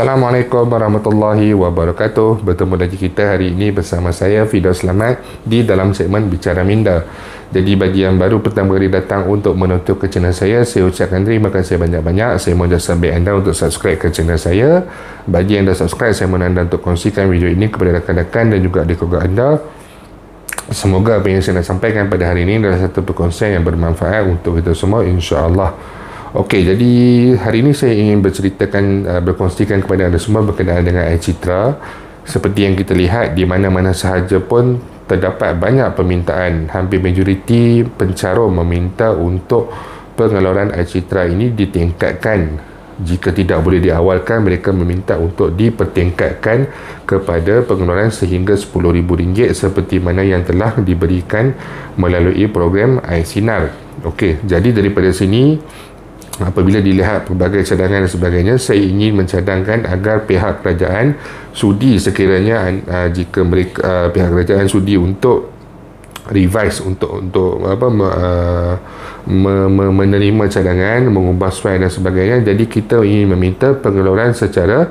Assalamualaikum warahmatullahi wabarakatuh. Bertemu lagi kita hari ini bersama saya Firdaus Selamat di dalam segmen Bicara Minda. Jadi bagi yang baru pertama kali datang untuk menonton ke channel saya ucapkan terima kasih banyak-banyak. Saya mohon jasa baik anda untuk subscribe ke channel saya. Bagi yang dah subscribe, saya mohon anda untuk kongsikan video ini kepada rakan-rakan dan juga adik keluarga anda. Semoga apa yang saya nak sampaikan pada hari ini adalah satu perkongsian yang bermanfaat untuk kita semua, insya-Allah. Okey, jadi hari ini saya ingin berkongsikan kepada anda semua berkenaan dengan air citra. Seperti yang kita lihat, di mana-mana sahaja pun terdapat banyak permintaan. Hampir majoriti pencarum meminta untuk pengeluaran air citra ini ditingkatkan. Jika tidak boleh diawalkan, mereka meminta untuk dipertingkatkan kepada pengeluaran sehingga RM10,000 seperti mana yang telah diberikan melalui program Air Sinar. Okey, jadi daripada sini, apabila dilihat pelbagai cadangan dan sebagainya, saya ingin mencadangkan agar pihak kerajaan sudi sekiranya jika mereka pihak kerajaan sudi untuk revise untuk menerima cadangan, mengubah suai dan sebagainya. Jadi kita ingin meminta pengeluaran secara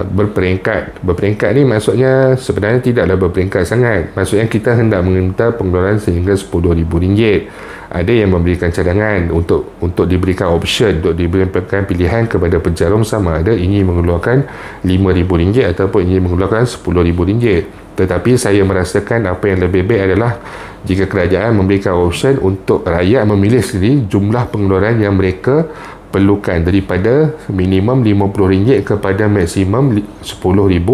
berperingkat ni maksudnya sebenarnya tidaklah berperingkat sangat. Maksudnya kita hendak meminta pengeluaran sehingga RM10,000. Ada yang memberikan cadangan untuk diberikan option, untuk diberikan pilihan kepada pencarum sama ada ingin mengeluarkan RM5,000 ataupun ingin mengeluarkan RM10,000. Tetapi saya merasakan apa yang lebih baik adalah jika kerajaan memberikan option untuk rakyat memilih sendiri jumlah pengeluaran yang mereka perlukan, daripada minimum RM50 kepada maksimum RM10,000.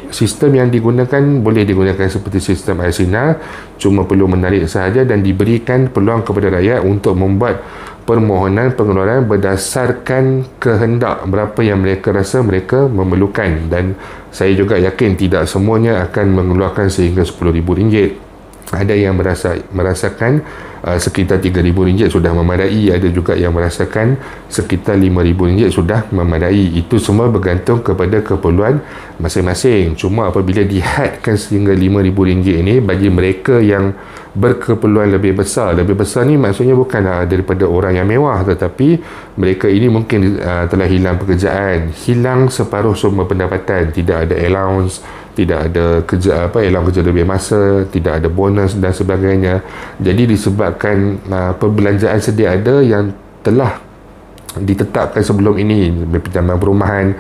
Sistem yang digunakan boleh digunakan seperti sistem Air Sinar, cuma perlu menarik sahaja dan diberikan peluang kepada rakyat untuk membuat permohonan pengeluaran berdasarkan kehendak berapa yang mereka rasa mereka memerlukan. Dan saya juga yakin tidak semuanya akan mengeluarkan sehingga RM10,000. Ada yang merasakan sekitar RM3,000 sudah memadai, ada juga yang merasakan sekitar RM5,000 sudah memadai. Itu semua bergantung kepada keperluan masing-masing. Cuma apabila dihadkan sehingga RM5,000 ini, bagi mereka yang berkeperluan lebih besar ni maksudnya bukanlah daripada orang yang mewah, tetapi mereka ini mungkin telah hilang pekerjaan, hilang separuh sumber pendapatan, tidak ada allowance, tidak ada allowance kerja lebih masa, tidak ada bonus dan sebagainya. Jadi disebabkan perbelanjaan sedia ada yang telah ditetapkan sebelum ini, pinjaman perumahan,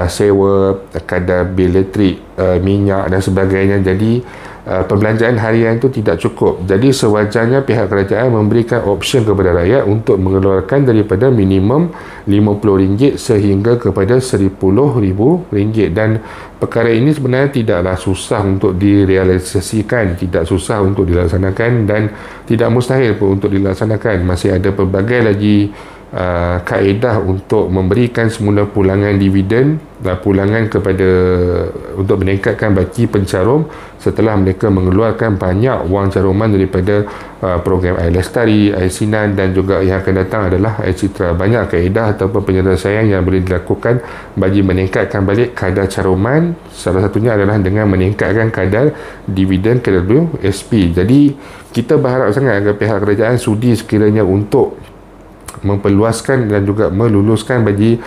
sewa, kadar bil elektrik, minyak dan sebagainya, jadi perbelanjaan harian itu tidak cukup. Jadi sewajarnya pihak kerajaan memberikan option kepada rakyat untuk mengeluarkan daripada minimum RM50 sehingga kepada RM10,000. Dan perkara ini sebenarnya tidaklah susah untuk direalisasikan, tidak susah untuk dilaksanakan dan tidak mustahil pun untuk dilaksanakan. Masih ada pelbagai lagi kaedah untuk memberikan semula pulangan dividen dan pulangan untuk meningkatkan baki pencarum setelah mereka mengeluarkan banyak wang caruman daripada program Air Lestari, Air Sinar, dan juga yang akan datang adalah Air Citra. Banyak kaedah ataupun penyelesaian yang boleh dilakukan bagi meningkatkan balik kadar caruman. Salah satunya adalah dengan meningkatkan kadar dividen KWSP. Jadi kita berharap sangat agar pihak kerajaan sudi sekiranya untuk memperluaskan dan juga meluluskan bagi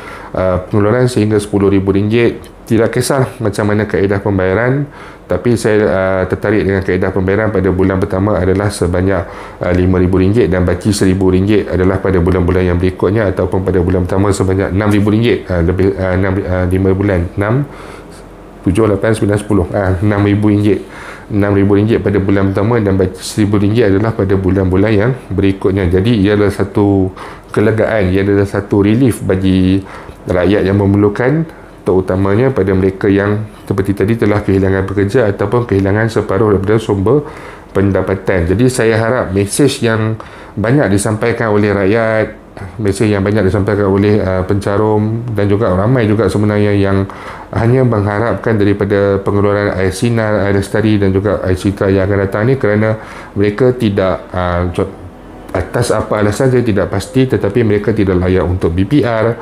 pengeluaran sehingga RM10,000. Tidak kisah macam mana kaedah pembayaran, tapi saya tertarik dengan kaedah pembayaran pada bulan pertama adalah sebanyak RM5,000 dan baki RM1,000 adalah pada bulan-bulan yang berikutnya, ataupun pada bulan pertama sebanyak RM6,000. Lebih 5 bulan, 6, 7, 8, 9, 10, RM6,000 pada bulan pertama dan RM1,000 adalah pada bulan-bulan yang berikutnya. Jadi ia adalah satu kelegaan, ia adalah satu relief bagi rakyat yang memerlukan, terutamanya pada mereka yang seperti tadi telah kehilangan pekerja ataupun kehilangan separuh daripada sumber pendapatan. Jadi saya harap mesej yang banyak disampaikan oleh rakyat, mesej yang banyak disampaikan oleh pencarum dan juga ramai juga sebenarnya yang hanya mengharapkan daripada pengeluaran Air Sinar, Air Lestari dan juga Air Citra yang akan datang ni, kerana mereka tidak atas apa alasan saya tidak pasti, tetapi mereka tidak layak untuk BPR,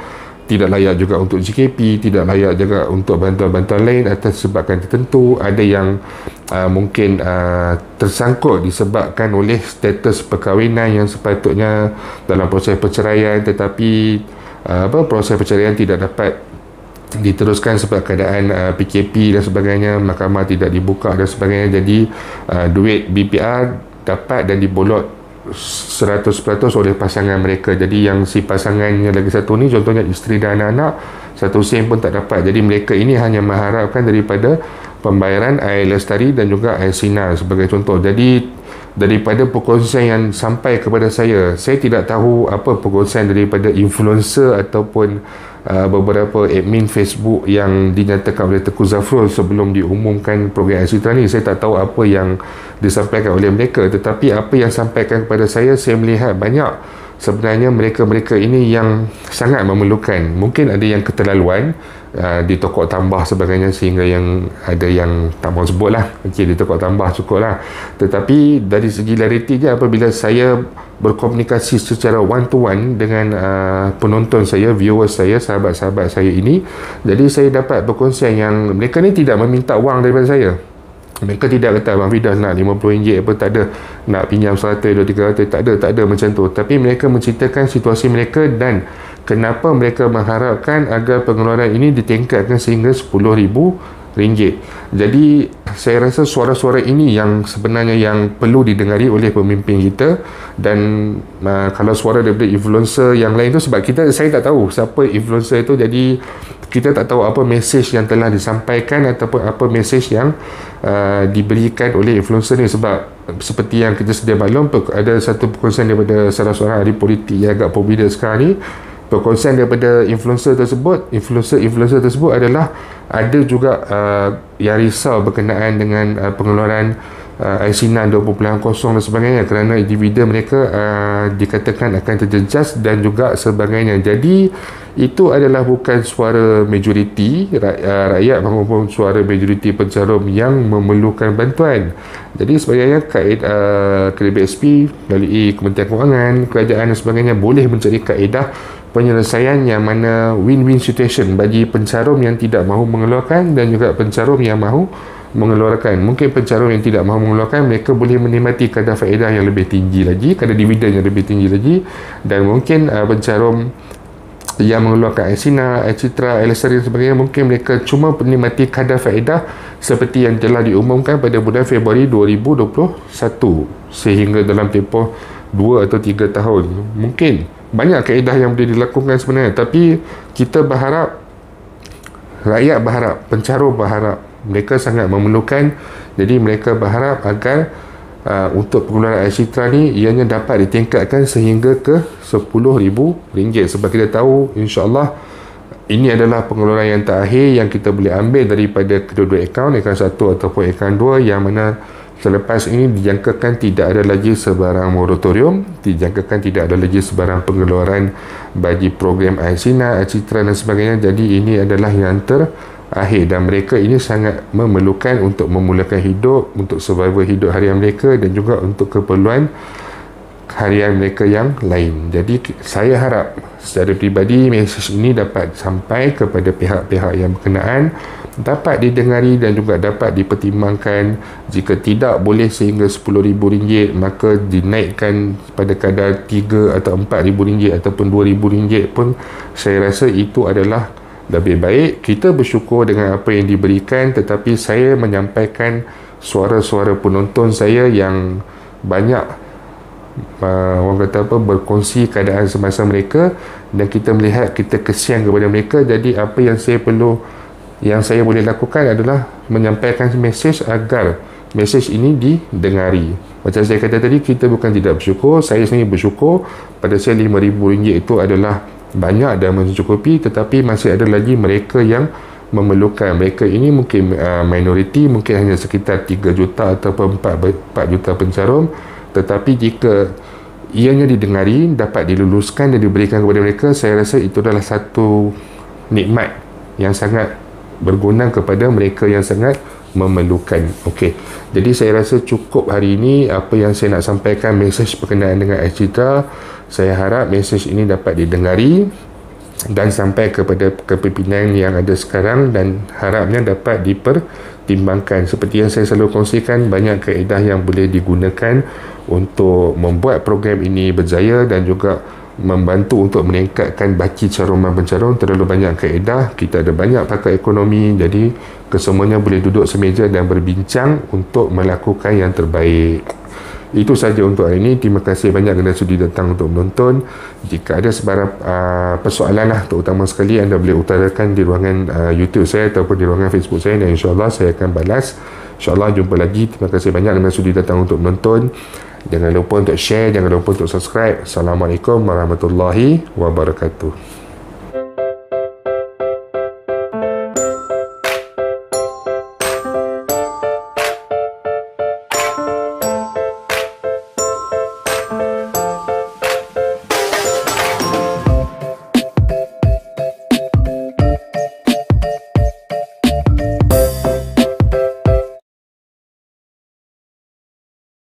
tidak layak juga untuk JKP, tidak layak juga untuk bantuan-bantuan lain atas sebabkan tertentu. Ada yang mungkin tersangkut disebabkan oleh status perkahwinan yang sepatutnya dalam proses perceraian, tetapi proses perceraian tidak dapat diteruskan sebab keadaan PKP dan sebagainya, mahkamah tidak dibuka dan sebagainya. Jadi duit BPR dapat dan dibolot 100% oleh pasangan mereka. Jadi yang si pasangannya lagi satu ni, contohnya isteri dan anak-anak, satu sen pun tak dapat. Jadi mereka ini hanya mengharapkan daripada pembayaran air lestari dan juga air sinar sebagai contoh. Jadi daripada perkongsian yang sampai kepada saya tidak tahu apa perkongsian daripada influencer ataupun beberapa admin Facebook yang dinyatakan oleh Tengku Zafrul sebelum diumumkan program Arsitra ni. Saya tak tahu apa yang disampaikan oleh mereka, tetapi apa yang sampaikan kepada saya melihat banyak sebenarnya mereka-mereka ini yang sangat memerlukan. Mungkin ada yang keterlaluan ditokok tambah sebagainya sehingga yang ada yang tak mahu sebut lah. Okey, ditokok tambah cukup lah. Tetapi dari segi larity je, apabila saya berkomunikasi secara one to one dengan penonton saya, viewers saya, sahabat-sahabat saya ini, jadi saya dapat perkongsian yang mereka ni tidak meminta wang daripada saya. Mereka tidak kata Abang Fidas nak RM50 apa, tak ada, nak pinjam 100, 200, 300, tak ada macam tu. Tapi mereka menceritakan situasi mereka dan kenapa mereka mengharapkan agar pengeluaran ini ditingkatkan sehingga RM10,000. Jadi saya rasa suara-suara ini yang sebenarnya yang perlu didengari oleh pemimpin kita. Dan kalau suara daripada influencer yang lain tu, sebab saya tak tahu siapa influencer itu, jadi kita tak tahu apa mesej yang telah disampaikan ataupun apa mesej yang diberikan oleh influencer ni. Sebab seperti yang kita sedia maklum, ada satu perkongsian daripada salah seorang ahli politik yang agak popular sekarang ni. Perkongsian daripada influencer tersebut adalah ada juga yang risau berkenaan dengan pengeluaran air sinar 2.0 dan sebagainya, kerana dividen mereka dikatakan akan terjejas dan juga sebagainya. Jadi itu adalah bukan suara majoriti rakyat maupun suara majoriti pencarum yang memerlukan bantuan. Jadi sebenarnya KBSP melalui Kementerian Kewangan, kerajaan dan sebagainya boleh mencari kaedah penyelesaian yang mana win-win situation bagi pencarum yang tidak mahu mengeluarkan dan juga pencarum yang mahu mengeluarkan. Mungkin pencarum yang tidak mahu mengeluarkan, mereka boleh menikmati kadar faedah yang lebih tinggi lagi, kadar dividen yang lebih tinggi lagi. Dan mungkin pencarum yang mengeluarkan air sinar, air citra, air lestari dan sebagainya, mungkin mereka cuma menikmati kadar faedah seperti yang telah diumumkan pada bulan Februari 2021 sehingga dalam tempoh 2 atau 3 tahun. Mungkin banyak kaedah yang boleh dilakukan sebenarnya, tapi kita berharap, rakyat berharap, pencarum berharap, mereka sangat memerlukan. Jadi mereka berharap agar untuk pengeluaran air citra ni ianya dapat ditingkatkan sehingga ke RM10,000. Sebab kita tahu insya-Allah ini adalah pengeluaran yang terakhir yang kita boleh ambil daripada kedua-dua akaun satu ataupun akaun dua, yang mana selepas ini dijangkakan tidak ada lagi sebarang moratorium, dijangkakan tidak ada lagi sebarang pengeluaran bagi program air sinar, air citra dan sebagainya. Jadi ini adalah yang terakhir dan mereka ini sangat memerlukan untuk memulakan hidup, untuk survival hidup harian mereka dan juga untuk keperluan harian mereka yang lain. Jadi saya harap secara peribadi mesej ini dapat sampai kepada pihak-pihak yang berkenaan, dapat didengari dan juga dapat dipertimbangkan. Jika tidak boleh sehingga RM10,000, maka dinaikkan pada kadar RM3 atau RM4,000 ataupun RM2,000 pun saya rasa itu adalah lebih baik. Kita bersyukur dengan apa yang diberikan, tetapi saya menyampaikan suara-suara penonton saya yang banyak orang kata apa, berkongsi keadaan semasa mereka, dan kita melihat kita kesian kepada mereka. Jadi apa yang saya boleh lakukan adalah menyampaikan mesej agar mesej ini didengari. Macam saya kata tadi, kita bukan tidak bersyukur. Saya sendiri bersyukur. Pada saya RM5,000 itu adalah banyak dan mencukupi, tetapi masih ada lagi mereka yang memerlukan. Mereka ini mungkin minoriti, mungkin hanya sekitar 3 juta ataupun 4 juta pencarum, tetapi jika ianya didengari, dapat diluluskan dan diberikan kepada mereka, saya rasa itu adalah satu nikmat yang sangat berguna kepada mereka yang sangat memerlukan. Okey, jadi saya rasa cukup hari ini apa yang saya nak sampaikan, mesej berkenaan dengan air citra. Saya harap mesej ini dapat didengari dan sampai kepada kepimpinan yang ada sekarang, dan harapnya dapat dipertimbangkan. Seperti yang saya selalu kongsikan, banyak kaedah yang boleh digunakan untuk membuat program ini berjaya dan juga membantu untuk meningkatkan baki caruman pencarung. Terlalu banyak kaedah, kita ada banyak pakar ekonomi, jadi kesemuanya boleh duduk semeja dan berbincang untuk melakukan yang terbaik. Itu saja untuk hari ini. Terima kasih banyak kerana sudi datang untuk menonton. Jika ada sebarang persoalan terutama sekali, anda boleh utarakan di ruangan YouTube saya ataupun di ruangan Facebook saya, dan insyaAllah saya akan balas. InsyaAllah jumpa lagi. Terima kasih banyak kerana sudi datang untuk menonton. Jangan lupa untuk share, jangan lupa untuk subscribe. Assalamualaikum warahmatullahi wabarakatuh.